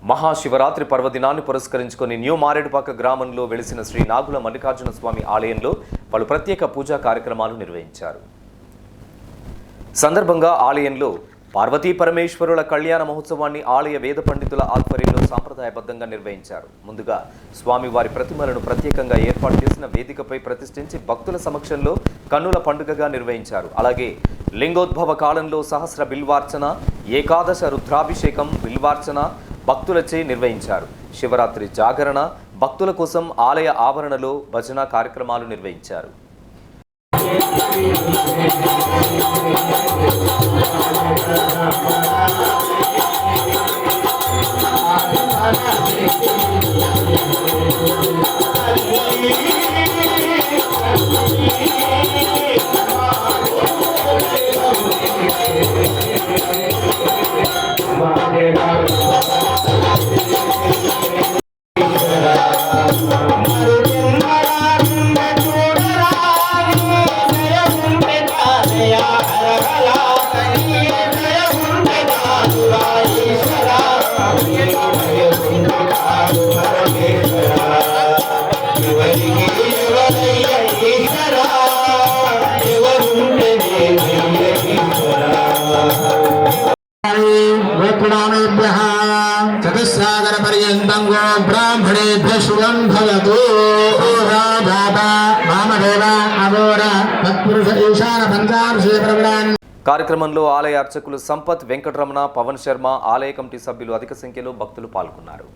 మహాశివరాత్రి పర్వదినాన్ని పురస్కరించుకొని న్యూ మారేడుపాక గ్రామంలో వెలిసిన శ్రీ నాగుల మల్లికార్జున స్వామి ఆలయంలో పలు ప్రత్యేక పూజా కార్యక్రమాలు నిర్వహించారు. సందర్భంగా ఆలయంలో పార్వతీ పరమేశ్వరుల కళ్యాణ మహోత్సవాన్ని ఆలయ వేద పండితుల ఆధ్వర్యంలో సాంప్రదాయబద్ధంగా నిర్వహించారు. ముందుగా స్వామివారి ప్రతిమలను ప్రత్యేకంగా ఏర్పాటు చేసిన వేదికపై ప్రతిష్ఠించి భక్తుల సమక్షంలో కన్నుల పండుగగా నిర్వహించారు. అలాగే లింగోద్భవ కాలంలో సహస్ర బిల్వార్చన, ఏకాదశ రుద్రాభిషేకం, బిల్వార్చన భక్తులచే నిర్వహించారు. శివరాత్రి జాగరణ, భక్తుల కోసం ఆలయ ఆవరణలో భజన కార్యక్రమాలు నిర్వహించారు. చతుస్సాగర పర్యంతం గో బ్రాహ్మణేభ్యః శుభం భవతు. కార్యక్రమంలో ఆలయ అర్చకులు సంపత్, వెంకటరమణ, పవన్ శర్మ, ఆలయ కమిటీ సభ్యులు అధిక సంఖ్యలో భక్తులు పాల్గొన్నారు.